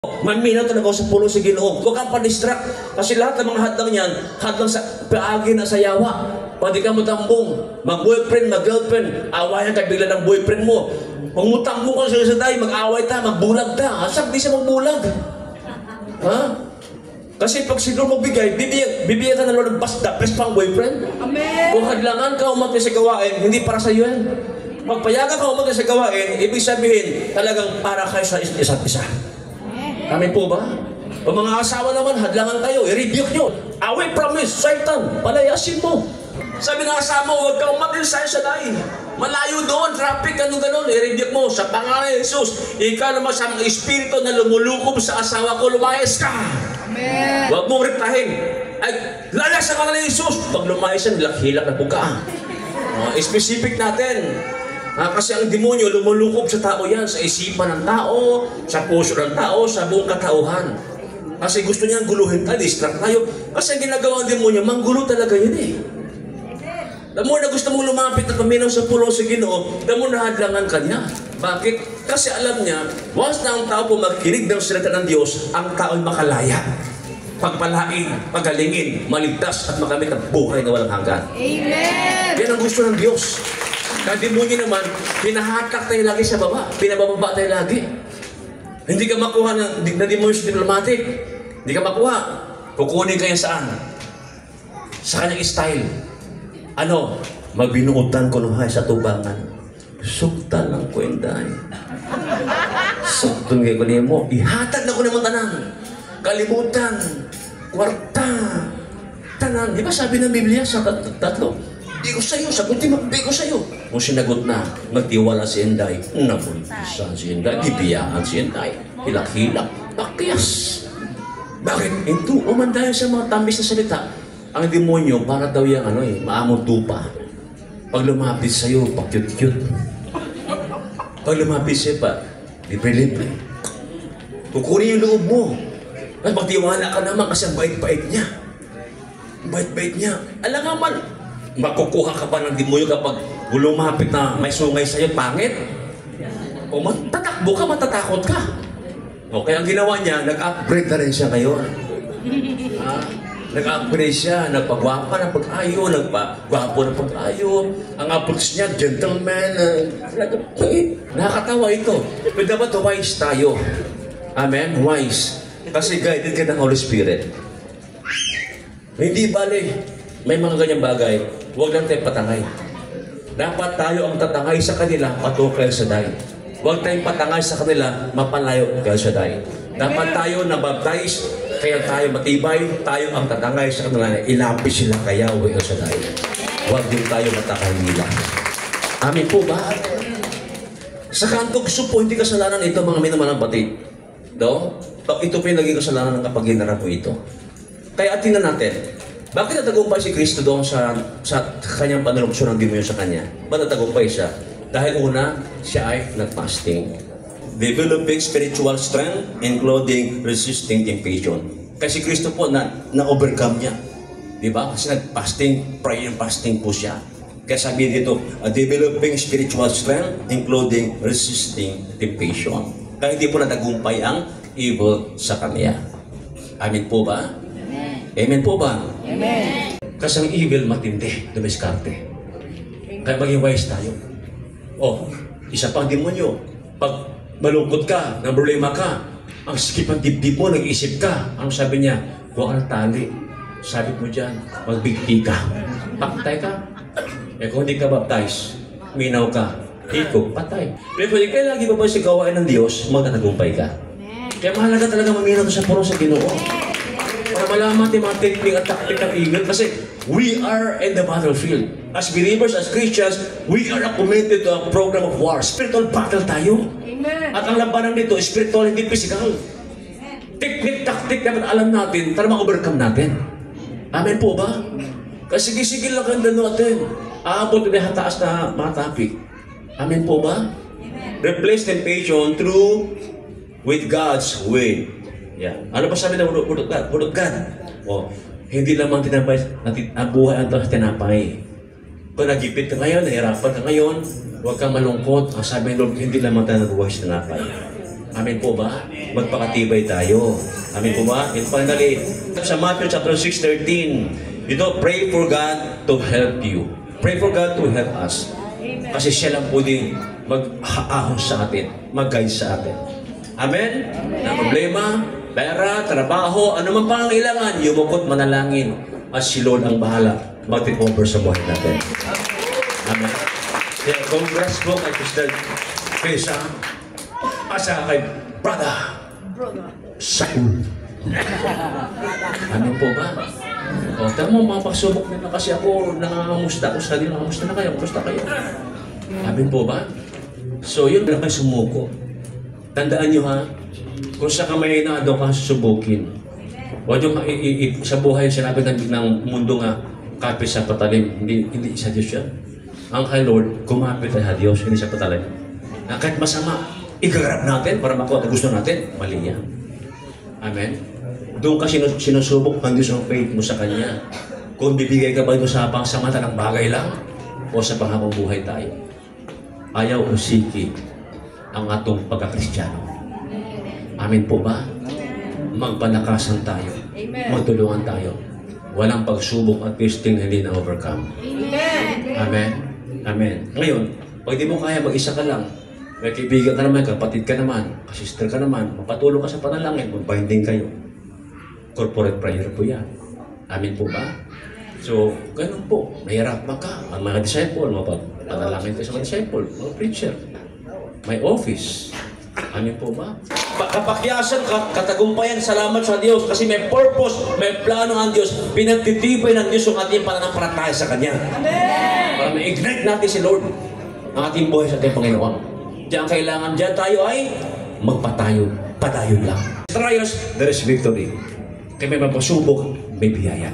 Maminaw talaga ako sa pulo sa Ginoo. Huwag kang pa-distract. Kasi lahat ng mga hadlang niyan, hadlang sa paagi na sa yawa. Pwede ka mutambong, mag-boyfriend, mag-girlfriend, awayan ka bigla ng boyfriend mo. Kung mutambong ka sa day, mag-away ta, magbulag ta. Asap, di siya magbulag. Ha? Kasi pag sino magbigay, bibigyan ka na Lord ng basta, best pang boyfriend. Amen. Kung hadlangan ka umatay sa gawain, hindi para sa iyo yan. Pagpayagan ka umatay sa gawain, ibig sabihin, talagang para kayo sa isa't isa. Amen po ba? O mga asawa naman, hadlangan kayo, i-rebuke nyo. Away from me, Satan, palayasin mo. Sabi ng asawa mo, huwag kang umatil sa day. Malayo doon, traffic, gano'n, i-rebuke mo. Sa pangalan ni Jesus, ikaw naman sa mga espiritu na lumulukob sa asawa ko, lumayas ka. Amen. Huwag mong riktahin. Ay, lalas sa pangalan ni Jesus. Pag lumayas yan, hilak na po ka. Specific natin. Kasi ang demonyo lumulukob sa tao yan, sa isipan ng tao, sa puso ng tao, sa buong katauhan. Kasi gusto niya guluhin tayo, distract tayo. Kasi ang ginagawa ng demonyo, manggulo talaga yun eh. Damo na gusto mong lumapit at paminaw sa pulo sa Ginoo, damo na hadlangan ka niya. Bakit? Kasi alam niya, once na ang tao po magkinig ng salita ng Diyos, ang tao ay makalaya. Pagpalain, pagalingin, maligtas at makamit ang buhay na walang hanggan. Amen. Yan ang gusto ng Diyos. Kaya demonyo naman, pinahatak tayo lagi sa baba, pinabababa tayo lagi. Hindi ka makuha na demonyo sa diplomatic. Hindi ka makuha. Kukunin ka yan saan? Sa kanyang style. Ano? Magbinuutan ko nung hay sa tubangan. Suktan ang kwendahan. Suktan kayo ko niya mo. Ihatag na ko naman tanan. Kalimutan. Kwarta. Tanan. Di ba sabi ng Biblia sa tatlo? Di ko sa'yo, sagutin mo, di ko sa'yo. Kung sinagot na, magtiwala si Inday, nabuntisan si Inday, ibiyaan si Inday, hilak-hilak, pakyas. Bakit? Ito, umandayan sa mga tambis na salita. Ang demonyo, para daw yung maamong tupa. Pag lumapit sa'yo, pa-cute-cute. Pag lumapit sa'yo pa, libre-libre. Kukunin yung loob mo. At magtiwala ka naman kasi ang bait-bait niya. Bait-bait niya. Alam nga man, makukuha ka ba ng demonyo kapag lumapit na may sungay sa'yo, pangit? O matatakbo ka, matatakot ka. O kaya ang ginawa niya, nag-upgrade na rin siya ngayon. Nag-upgrade siya, nagpagwapa ng pag-ayo, nagpagwapo ng pag-ayo. Ang approach niya, gentleman. Nakakatawa ito. Pero dapat wise tayo. Amen? Wise. Kasi guided ka ng Holy Spirit. Hindi bale, may mga ganyang bagay, huwag lang tayo patangay. Dapat tayo ang tatangay sa kanila, patungo kay Shaddai. Huwag tayong patangay sa kanila, mapalayo kay Shaddai. Dapat tayo nabaptize, kaya tayo matibay, tayo ang tatangay sa kanila, ilapis sila kay Yahweh kay Shaddai. Huwag din tayo matakay nila. Amin po ba? Sa kantong supo, hindi kasalanan ito, mga minamalang batid. No? Ito po yung naging kasalanan ng kapag ginarap mo ito. Kaya tingnan natin, bakit natagumpay si Kristo doon sa kanyang panalungsyon ng demonyo sa kanya? Ba't natagumpay siya? Dahil una, siya ay nag-fasting. Developing spiritual strength, including resisting temptation. Kasi Kristo po na-overcome niya. Diba? Kasi nag-fasting, prayer and fasting po siya. Kaya sabi dito, developing spiritual strength, including resisting temptation. Kaya hindi po natagumpay ang evil sa kanya. Amin po ba? Amen po ba? Amen. Kasi ang evil matindi, dumiskarte. Kaya maging wise tayo. Isa pang demonyo. Pag malungkot ka, nabrolema ka, ang sikip ng dibdib mo, nag-isip ka. Ano sabi niya? Huwag ka ng tali. Sabi mo dyan, magbigti ka. Paktay ka. Kung hindi ka baptize, minaw ka, ikaw, patay. Pero kung kaya lagi ba sa gawain ng Diyos, magtatagumpay ka. Kaya mahalaga talaga maminaw sa puro sa Ginoo. Para malaman natin mga technique at tactic ng evil kasi we are in the battlefield. As believers, as Christians, we are committed to a program of war. Spiritual battle tayo. Amen. At ang labanan dito, spiritual, hindi physical. Technique, tactic naman alam natin para ma-overcome natin. Amen po ba? Kasi sige lang ang dano natin. Aabot na hataas na mga topic. Amen po ba? Replace temptation through with God's way. Yeah. Ano pa sabi ng Word of God? Word of God. Hindi lamang tinapay, ang buhay ang tinapay. Kung nagipit ka ngayon, nahirapan ka ngayon, huwag kang malungkot. Ang sabi ng Lord, hindi lamang tayo nag-buhay sa tinapay. Amen po ba? Magpakatibay tayo. Amen po ba? And finally, sa Matthew chapter 6:13, ito, pray for God to help you. Pray for God to help us. Kasi siya lang po din mag-aahon sa atin, mag-guide sa atin. Amen? Na problema, pera, trabaho, ano man pangangailangan, yumukot manalangin. At si Lord ang bahala mag-take over sa buhay natin. Amen? Kaya congrats po kay Sister Pesa asa kay Brother Saul. Amen po ba? O, tama mo, mga pagsubok nila kasi ako nangangamusta. Kung sabi nangangamusta na kayo, kamusta kayo? Amen po ba? So, yun lang kayo sumuko. Tandaan nyo ha, kung sa kamay na daw ka susubukin, huwag yung sa buhay, sinabi ng mundo nga, kapit sa patalim, hindi sa Diyos yan. Ang kay Lord, kumapit sa Diyos, hindi sa patalim. Na kahit masama, ikagarap natin para makuha ang gusto natin, mali yan. Amen? Doon ka sinusubok ang Diyos ang faith mo sa Kanya. Kung bibigay ka ba ito sa pangsamantalang bagay lang o sa panghabang buhay tayo. Ayaw o siki ang atong pagkakristyano. Amen po ba? Magpanakasan tayo. Magtulungan tayo. Walang pagsubok at testing na hindi na-overcome. Amen? Amen. Ngayon, pag di mo kaya mag-isa ka lang, may kaibigan ka naman, kapatid ka naman, kasister ka naman, mapatulong ka sa panalangin, mag-binding kayo. Corporate prayer po yan. Amin po ba? So, ganun po. Nahirapan ka. Ang mga disciple, mapapanalangin ka sa mga disciple, mga preacher. May office. Amin po ba? Kapakyasan, katagumpayan, salamat sa Diyos kasi may purpose, may plano ang Diyos. Pinagtitibay ng Diyos ang ating pananampalataya sa Kanya. Amen! Para ma-ignite natin si Lord ang ating buhay sa ating Panginoon. Diyan kailangan dyan tayo ay magpatayo. Patayo lang. Trials, there is victory. Kaya may mapasubok, may biyaya.